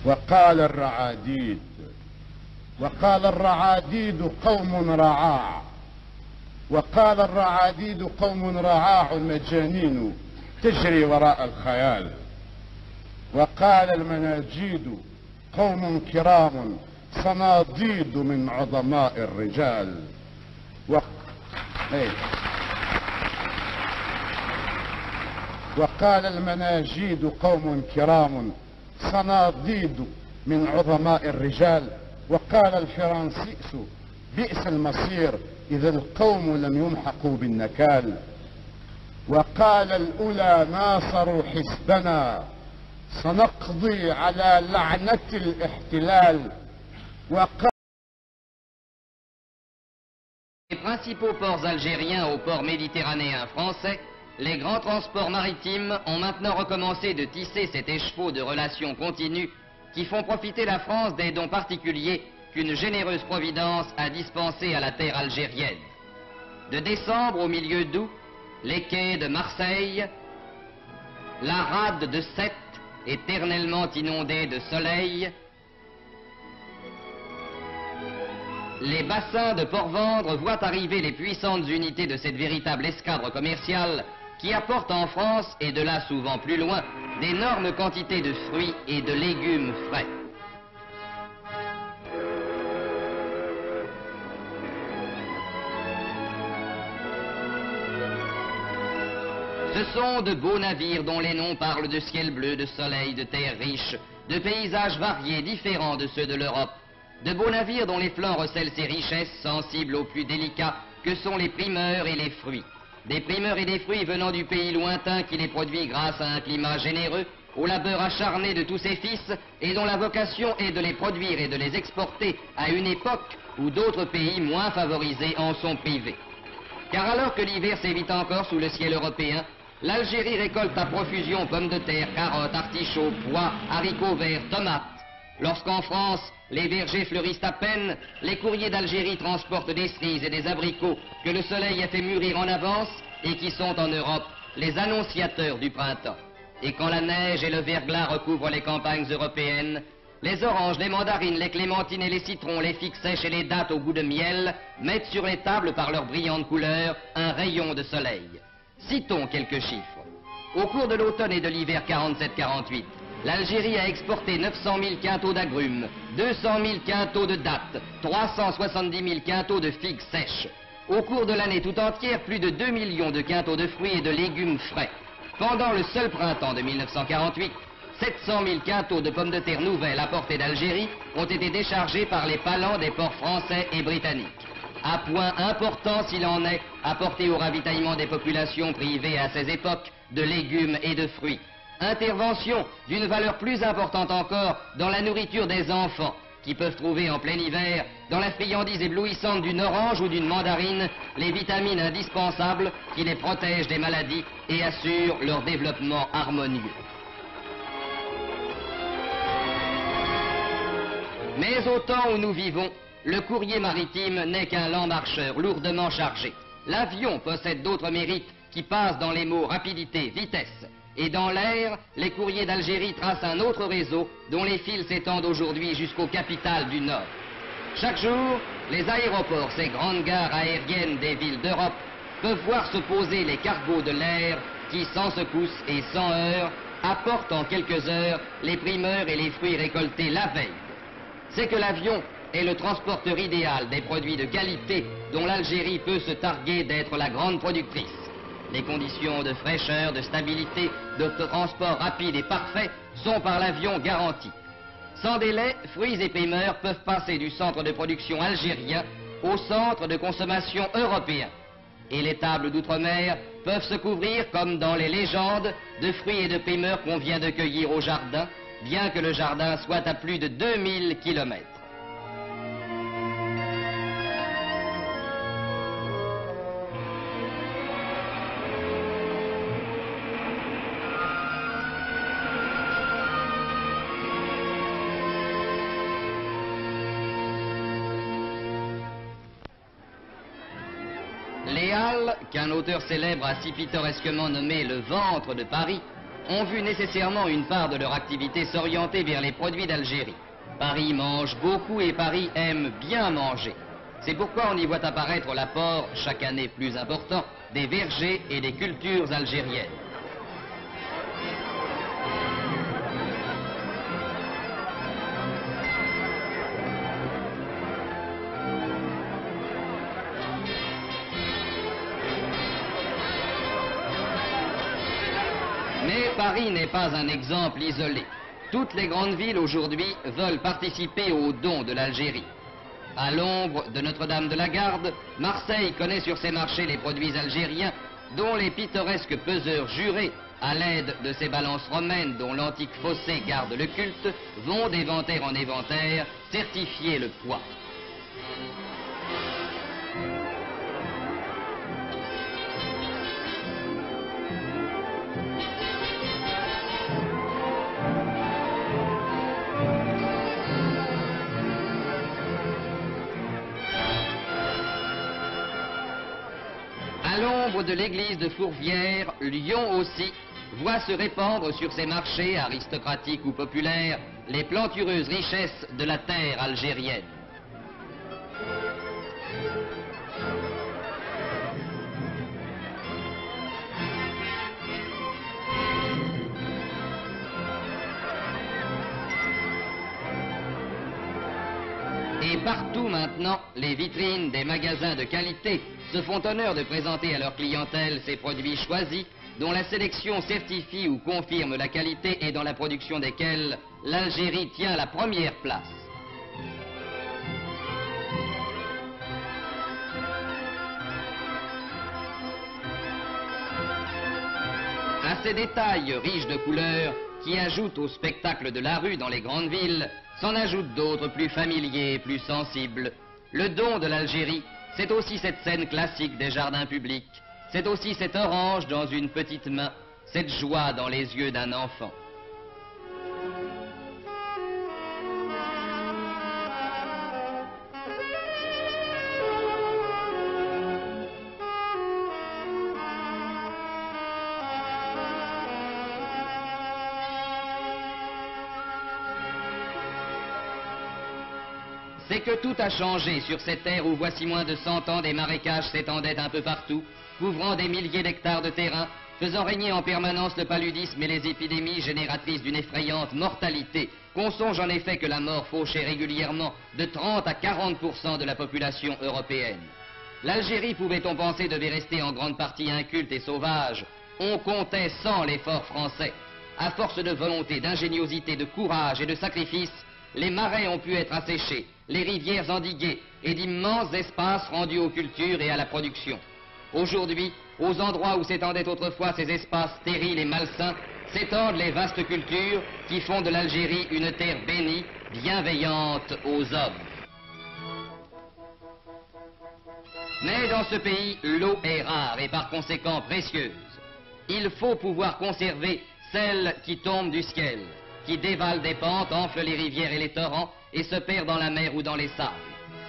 وقال الرعاديد قوم رعاع، وقال الرعاديد قوم رعاع مجانين تجري وراء الخيال. وقال المناجيد قوم كرام صناديد من عظماء الرجال. وقال المناجيد قوم كرام صناديد من عظماء الرجال. وقال الفرنسيس بئس المصير إذا القوم لم يمحقوا بالنكال. وقال الأولى ناصروا حسبنا سنقضي على لعنة الاحتلال. Les principaux ports algériens aux ports méditerranéens français, les grands transports maritimes ont maintenant recommencé de tisser cet écheveau de relations continues qui font profiter la France des dons particuliers qu'une généreuse providence a dispensés à la terre algérienne. De décembre au milieu d'août, les quais de Marseille, la rade de Sète, éternellement inondée de soleil, les bassins de Port-Vendre voient arriver les puissantes unités de cette véritable escadre commerciale qui apporte en France, et de là souvent plus loin, d'énormes quantités de fruits et de légumes frais. Ce sont de beaux navires dont les noms parlent de ciel bleu, de soleil, de terre riche, de paysages variés, différents de ceux de l'Europe. De beaux navires dont les flancs recèlent ces richesses sensibles aux plus délicats que sont les primeurs et les fruits. Des primeurs et des fruits venant du pays lointain qui les produit grâce à un climat généreux, au labeur acharné de tous ses fils et dont la vocation est de les produire et de les exporter à une époque où d'autres pays moins favorisés en sont privés. Car alors que l'hiver sévit encore sous le ciel européen, l'Algérie récolte à profusion pommes de terre, carottes, artichauts, pois, haricots verts, tomates. Lorsqu'en France, les vergers fleurissent à peine, les courriers d'Algérie transportent des cerises et des abricots que le soleil a fait mûrir en avance et qui sont en Europe les annonciateurs du printemps. Et quand la neige et le verglas recouvrent les campagnes européennes, les oranges, les mandarines, les clémentines et les citrons, les figues sèches et les dattes au goût de miel mettent sur les tables par leurs brillantes couleurs un rayon de soleil. Citons quelques chiffres. Au cours de l'automne et de l'hiver 47-48, l'Algérie a exporté 900 000 quintaux d'agrumes, 200 000 quintaux de dattes, 370 000 quintaux de figues sèches. Au cours de l'année tout entière, plus de 2 millions de quintaux de fruits et de légumes frais. Pendant le seul printemps de 1948, 700 000 quintaux de pommes de terre nouvelles apportées d'Algérie ont été déchargés par les palans des ports français et britanniques. À point important s'il en est, apporté au ravitaillement des populations privées à ces époques de légumes et de fruits. Intervention d'une valeur plus importante encore dans la nourriture des enfants, qui peuvent trouver en plein hiver, dans la friandise éblouissante d'une orange ou d'une mandarine, les vitamines indispensables qui les protègent des maladies et assurent leur développement harmonieux. Mais au temps où nous vivons, le courrier maritime n'est qu'un lent marcheur lourdement chargé. L'avion possède d'autres mérites qui passent dans les mots rapidité, vitesse. Et dans l'air, les courriers d'Algérie tracent un autre réseau dont les fils s'étendent aujourd'hui jusqu'aux capitales du Nord. Chaque jour, les aéroports, ces grandes gares aériennes des villes d'Europe, peuvent voir se poser les cargos de l'air qui, sans secousse et sans heurts, apportent en quelques heures les primeurs et les fruits récoltés la veille. C'est que l'avion est le transporteur idéal des produits de qualité dont l'Algérie peut se targuer d'être la grande productrice. Les conditions de fraîcheur, de stabilité, de transport rapide et parfait sont par l'avion garanties. Sans délai, fruits et primeurs peuvent passer du centre de production algérien au centre de consommation européen. Et les tables d'outre-mer peuvent se couvrir, comme dans les légendes, de fruits et de primeurs qu'on vient de cueillir au jardin, bien que le jardin soit à plus de 2000 kilomètres. Les Halles, qu'un auteur célèbre a si pittoresquement nommé le ventre de Paris, ont vu nécessairement une part de leur activité s'orienter vers les produits d'Algérie. Paris mange beaucoup et Paris aime bien manger. C'est pourquoi on y voit apparaître l'apport, chaque année plus important, des vergers et des cultures algériennes. Mais Paris n'est pas un exemple isolé. Toutes les grandes villes aujourd'hui veulent participer aux dons de l'Algérie. À l'ombre de Notre-Dame de la Garde, Marseille connaît sur ses marchés les produits algériens dont les pittoresques peseurs jurés, à l'aide de ces balances romaines dont l'antique fossé garde le culte, vont d'éventaire en éventaire certifier le poids. À l'ombre de l'église de Fourvière, Lyon aussi voit se répandre sur ses marchés aristocratiques ou populaires les plantureuses richesses de la terre algérienne. Et partout maintenant, les vitrines des magasins de qualité se font honneur de présenter à leur clientèle ces produits choisis, dont la sélection certifie ou confirme la qualité et dans la production desquels l'Algérie tient la première place. À ces détails riches de couleurs qui ajoutent au spectacle de la rue dans les grandes villes, s'en ajoutent d'autres plus familiers et plus sensibles. Le don de l'Algérie, c'est aussi cette scène classique des jardins publics. C'est aussi cette orange dans une petite main, cette joie dans les yeux d'un enfant. C'est que tout a changé sur cette terre où voici moins de 100 ans des marécages s'étendaient un peu partout, couvrant des milliers d'hectares de terrain, faisant régner en permanence le paludisme et les épidémies génératrices d'une effrayante mortalité, qu'on songe en effet que la mort fauchait régulièrement de 30 à 40% de la population européenne. L'Algérie, pouvait-on penser, devait rester en grande partie inculte et sauvage. On comptait sans l'effort français. À force de volonté, d'ingéniosité, de courage et de sacrifice, les marais ont pu être asséchés, les rivières endiguées et d'immenses espaces rendus aux cultures et à la production. Aujourd'hui, aux endroits où s'étendaient autrefois ces espaces stériles et malsains, s'étendent les vastes cultures qui font de l'Algérie une terre bénie, bienveillante aux hommes. Mais dans ce pays, l'eau est rare et par conséquent précieuse. Il faut pouvoir conserver celle qui tombe du ciel, qui dévale des pentes, enfle les rivières et les torrents et se perd dans la mer ou dans les sables.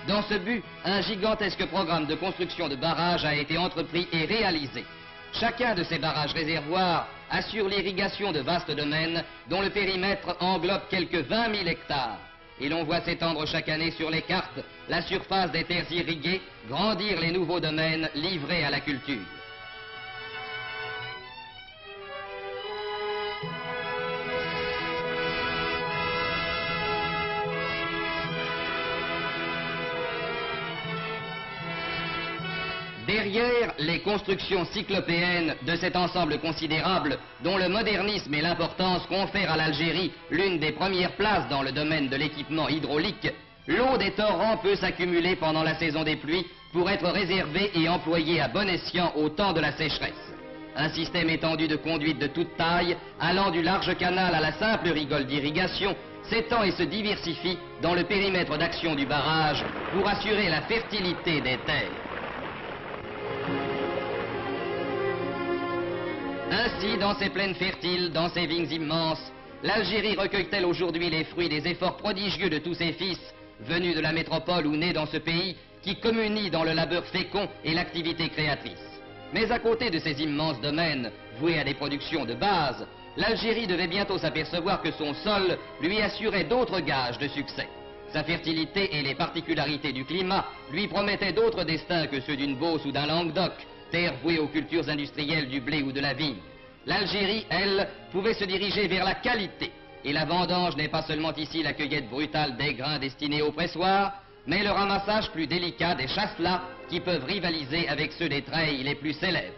Dans ce but, un gigantesque programme de construction de barrages a été entrepris et réalisé. Chacun de ces barrages réservoirs assure l'irrigation de vastes domaines dont le périmètre englobe quelques 20 000 hectares. Et l'on voit s'étendre chaque année sur les cartes la surface des terres irriguées, grandir les nouveaux domaines livrés à la culture. Derrière les constructions cyclopéennes de cet ensemble considérable, dont le modernisme et l'importance confèrent à l'Algérie l'une des premières places dans le domaine de l'équipement hydraulique, l'eau des torrents peut s'accumuler pendant la saison des pluies pour être réservée et employée à bon escient au temps de la sécheresse. Un système étendu de conduites de toute taille, allant du large canal à la simple rigole d'irrigation, s'étend et se diversifie dans le périmètre d'action du barrage pour assurer la fertilité des terres. Ainsi, dans ces plaines fertiles, dans ces vignes immenses, l'Algérie recueille-t-elle aujourd'hui les fruits des efforts prodigieux de tous ses fils, venus de la métropole ou nés dans ce pays, qui communient dans le labeur fécond et l'activité créatrice. Mais à côté de ces immenses domaines, voués à des productions de base, l'Algérie devait bientôt s'apercevoir que son sol lui assurait d'autres gages de succès. Sa fertilité et les particularités du climat lui promettaient d'autres destins que ceux d'une Beauce ou d'un Languedoc, terre vouée aux cultures industrielles du blé ou de la vigne. L'Algérie, elle, pouvait se diriger vers la qualité. Et la vendange n'est pas seulement ici la cueillette brutale des grains destinés au pressoir, mais le ramassage plus délicat des chasselas qui peuvent rivaliser avec ceux des treilles les plus célèbres.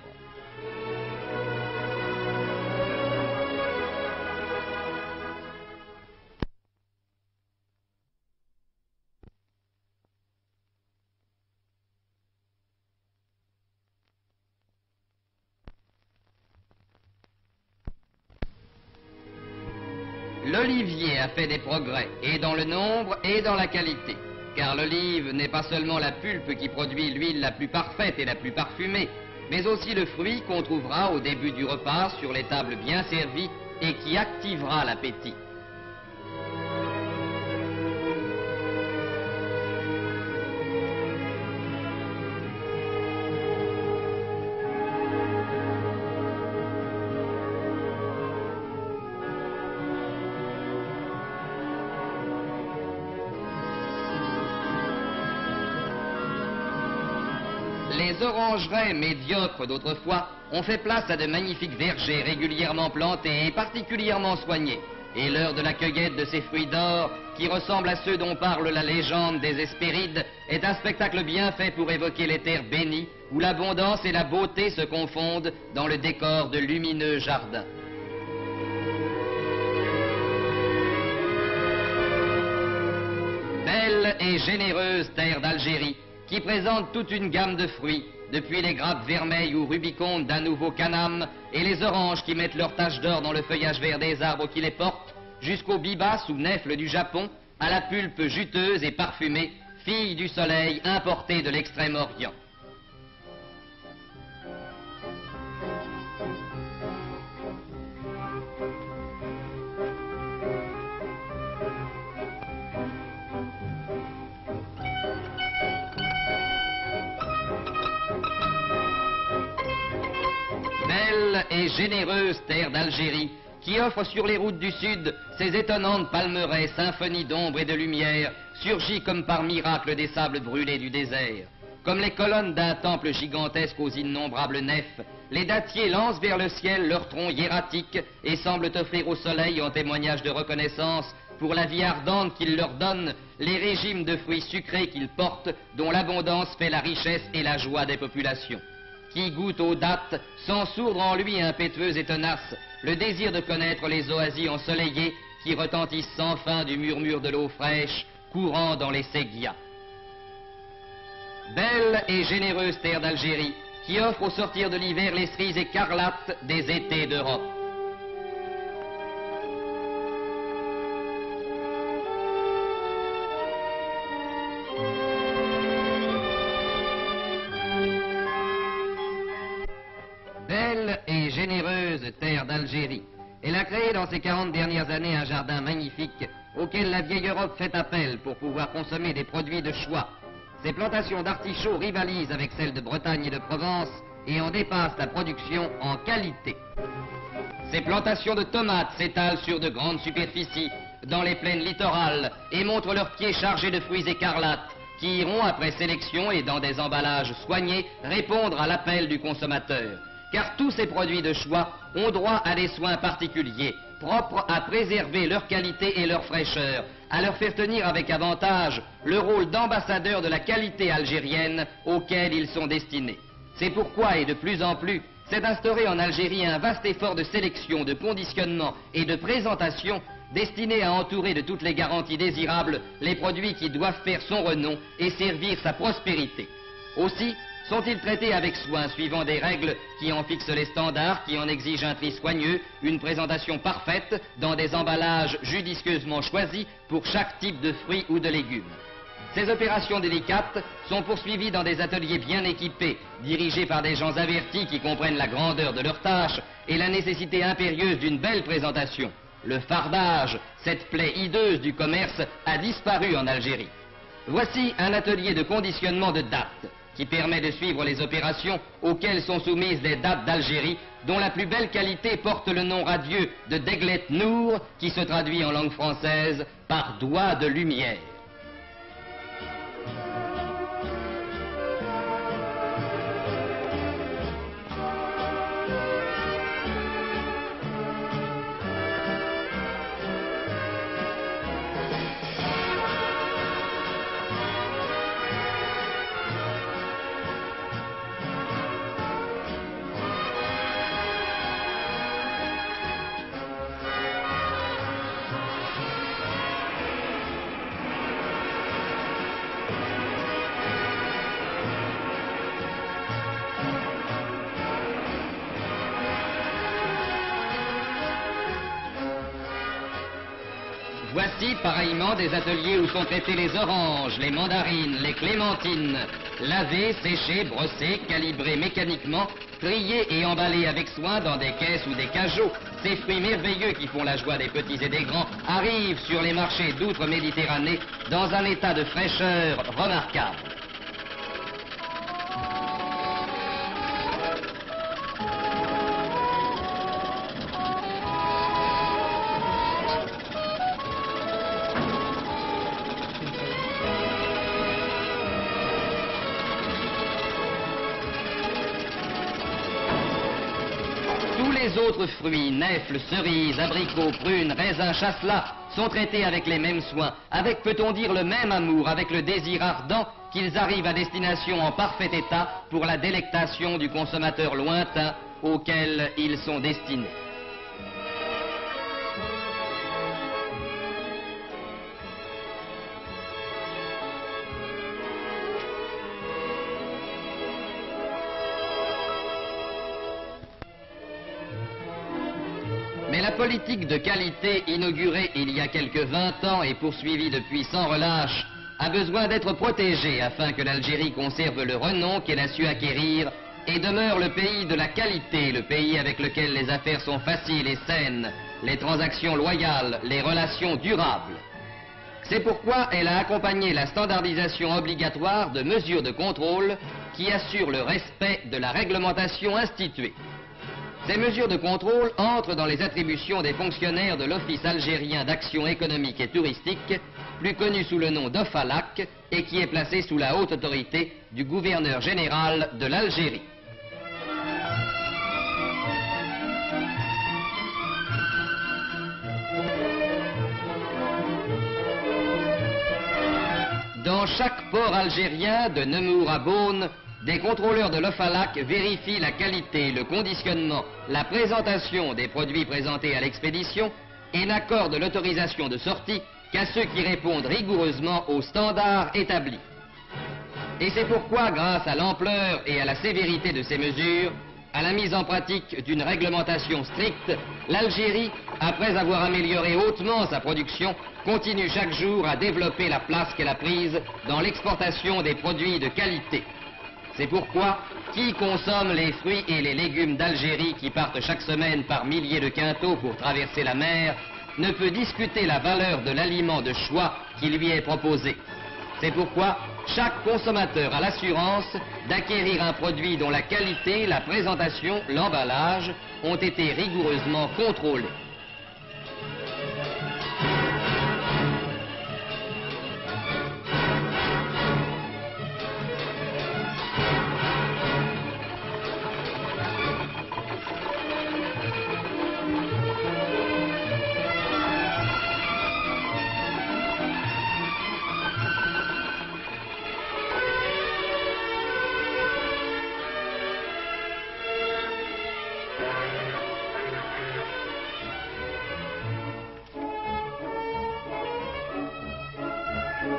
L'olivier a fait des progrès, et dans le nombre et dans la qualité. Car l'olive n'est pas seulement la pulpe qui produit l'huile la plus parfaite et la plus parfumée, mais aussi le fruit qu'on trouvera au début du repas sur les tables bien servies et qui activera l'appétit. Les orangeraies médiocres d'autrefois ont fait place à de magnifiques vergers régulièrement plantés et particulièrement soignés. Et l'heure de la cueillette de ces fruits d'or, qui ressemblent à ceux dont parle la légende des Hespérides, est un spectacle bien fait pour évoquer les terres bénies, où l'abondance et la beauté se confondent dans le décor de lumineux jardins. Belle et généreuse terre d'Algérie, qui présente toute une gamme de fruits, depuis les grappes vermeilles ou rubicondes d'un nouveau canam et les oranges qui mettent leurs taches d'or dans le feuillage vert des arbres qui les portent, jusqu'aux bibas ou nèfles du Japon, à la pulpe juteuse et parfumée, fille du soleil importée de l'Extrême-Orient. Belle et généreuse terre d'Algérie, qui offre sur les routes du sud ces étonnantes palmeraies, symphonies d'ombre et de lumière, surgies comme par miracle des sables brûlés du désert. Comme les colonnes d'un temple gigantesque aux innombrables nefs, les dattiers lancent vers le ciel leurs troncs hiératiques et semblent offrir au soleil, en témoignage de reconnaissance, pour la vie ardente qu'il leur donne, les régimes de fruits sucrés qu'ils portent, dont l'abondance fait la richesse et la joie des populations. Qui goûte aux dattes, sans sourdre en lui impétueux et tenace, le désir de connaître les oasis ensoleillées qui retentissent sans fin du murmure de l'eau fraîche courant dans les séguias. Belle et généreuse terre d'Algérie, qui offre au sortir de l'hiver les cerises écarlates des étés d'Europe. Belle et généreuse terre d'Algérie. Elle a créé dans ces 40 dernières années un jardin magnifique auquel la vieille Europe fait appel pour pouvoir consommer des produits de choix. Ces plantations d'artichauts rivalisent avec celles de Bretagne et de Provence et en dépassent la production en qualité. Ces plantations de tomates s'étalent sur de grandes superficies dans les plaines littorales et montrent leurs pieds chargés de fruits écarlates qui iront, après sélection et dans des emballages soignés, répondre à l'appel du consommateur. Car tous ces produits de choix ont droit à des soins particuliers, propres à préserver leur qualité et leur fraîcheur, à leur faire tenir avec avantage le rôle d'ambassadeur de la qualité algérienne auquel ils sont destinés. C'est pourquoi, et de plus en plus, s'est instauré en Algérie un vaste effort de sélection, de conditionnement et de présentation destiné à entourer de toutes les garanties désirables les produits qui doivent faire son renom et servir sa prospérité. Aussi, sont-ils traités avec soin, suivant des règles qui en fixent les standards, qui en exigent un tri soigneux, une présentation parfaite, dans des emballages judicieusement choisis pour chaque type de fruits ou de légumes. Ces opérations délicates sont poursuivies dans des ateliers bien équipés, dirigés par des gens avertis qui comprennent la grandeur de leur tâche et la nécessité impérieuse d'une belle présentation. Le fardage, cette plaie hideuse du commerce, a disparu en Algérie. Voici un atelier de conditionnement de dattes. qui permet de suivre les opérations auxquelles sont soumises des dates d'Algérie, dont la plus belle qualité porte le nom radieux de Deglet Nour, qui se traduit en langue française par doigt de lumière. Voici pareillement des ateliers où sont traités les oranges, les mandarines, les clémentines, lavées, séchées, brossées, calibrées mécaniquement, triées et emballées avec soin dans des caisses ou des cajots. Ces fruits merveilleux qui font la joie des petits et des grands arrivent sur les marchés d'outre-Méditerranée dans un état de fraîcheur remarquable. Les autres fruits, nèfles, cerises, abricots, prunes, raisins, chasselas, sont traités avec les mêmes soins, avec, peut-on dire, le même amour, avec le désir ardent qu'ils arrivent à destination en parfait état pour la délectation du consommateur lointain auquel ils sont destinés. Mais la politique de qualité inaugurée il y a quelques 20 ans et poursuivie depuis sans relâche a besoin d'être protégée afin que l'Algérie conserve le renom qu'elle a su acquérir et demeure le pays de la qualité, le pays avec lequel les affaires sont faciles et saines, les transactions loyales, les relations durables. C'est pourquoi elle a accompagné la standardisation obligatoire de mesures de contrôle qui assurent le respect de la réglementation instituée. Ces mesures de contrôle entrent dans les attributions des fonctionnaires de l'Office algérien d'action économique et touristique, plus connu sous le nom d'OFALAC, et qui est placé sous la haute autorité du gouverneur général de l'Algérie. Dans chaque port algérien, de Nemours à Beaune, des contrôleurs de l'OFALAC vérifient la qualité, le conditionnement, la présentation des produits présentés à l'expédition et n'accordent l'autorisation de sortie qu'à ceux qui répondent rigoureusement aux standards établis. Et c'est pourquoi, grâce à l'ampleur et à la sévérité de ces mesures, à la mise en pratique d'une réglementation stricte, l'Algérie, après avoir amélioré hautement sa production, continue chaque jour à développer la place qu'elle a prise dans l'exportation des produits de qualité. C'est pourquoi, qui consomme les fruits et les légumes d'Algérie qui partent chaque semaine par milliers de quintaux pour traverser la mer, ne peut discuter la valeur de l'aliment de choix qui lui est proposé. C'est pourquoi chaque consommateur a l'assurance d'acquérir un produit dont la qualité, la présentation, l'emballage ont été rigoureusement contrôlés.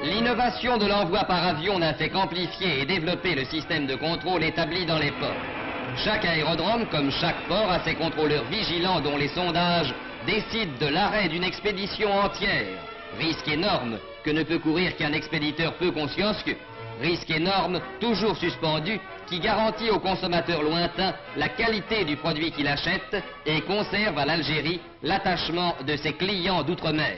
L'innovation de l'envoi par avion n'a fait qu'amplifier et développer le système de contrôle établi dans les ports. Chaque aérodrome, comme chaque port, a ses contrôleurs vigilants dont les sondages décident de l'arrêt d'une expédition entière. Risque énorme que ne peut courir qu'un expéditeur peu consciencieux. Risque énorme, toujours suspendu, qui garantit au consommateur lointain la qualité du produit qu'il achète et conserve à l'Algérie l'attachement de ses clients d'outre-mer.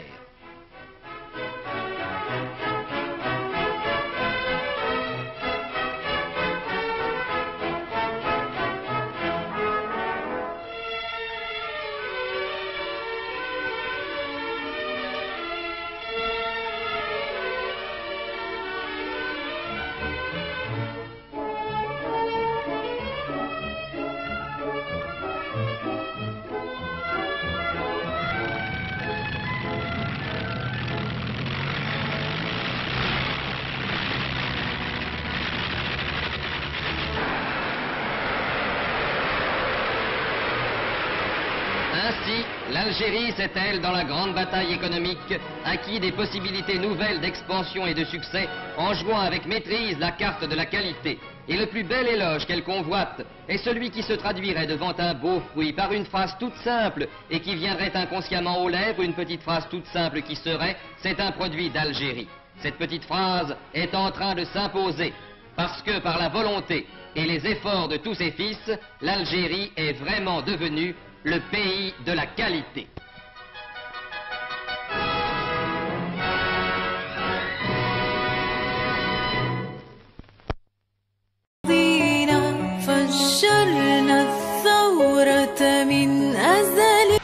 L'Algérie s'est-elle, dans la grande bataille économique, acquis des possibilités nouvelles d'expansion et de succès en jouant avec maîtrise la carte de la qualité. Et le plus bel éloge qu'elle convoite est celui qui se traduirait devant un beau fruit par une phrase toute simple et qui viendrait inconsciemment aux lèvres, une petite phrase toute simple qui serait « c'est un produit d'Algérie ». Cette petite phrase est en train de s'imposer parce que par la volonté et les efforts de tous ses fils, l'Algérie est vraiment devenue le pays de la qualité. فجرنا الثورة من أزل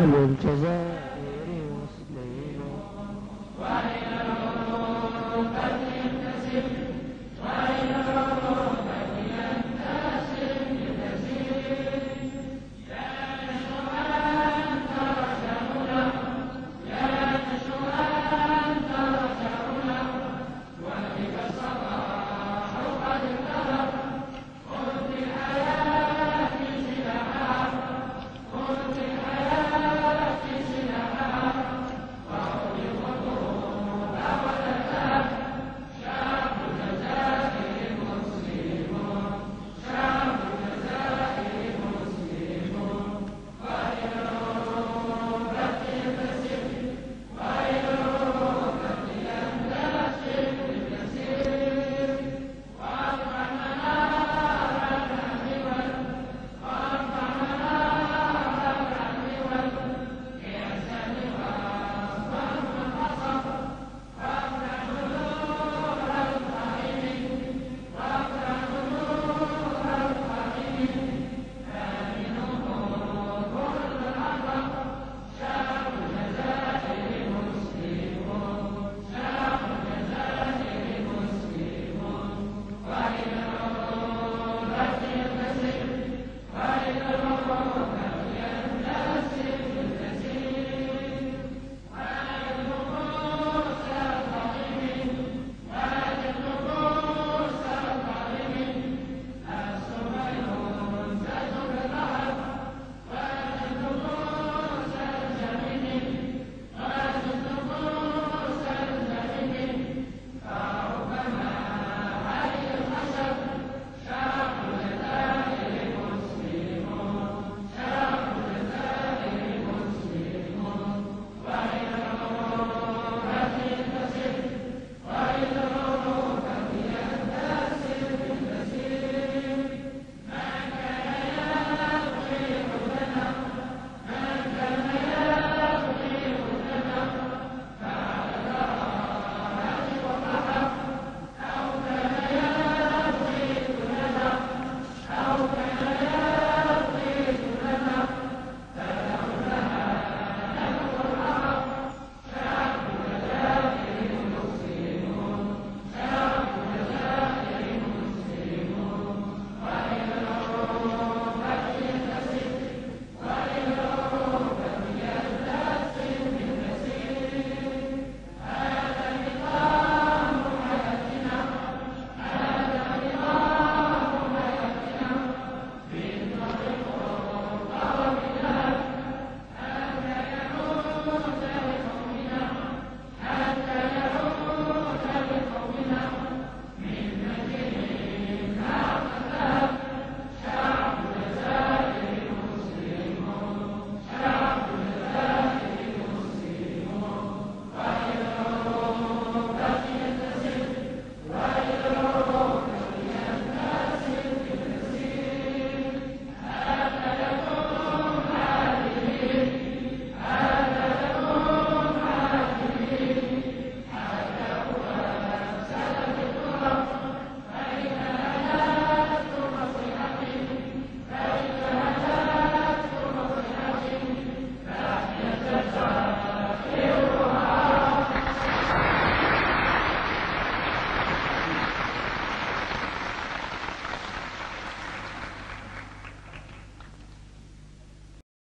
والجزائر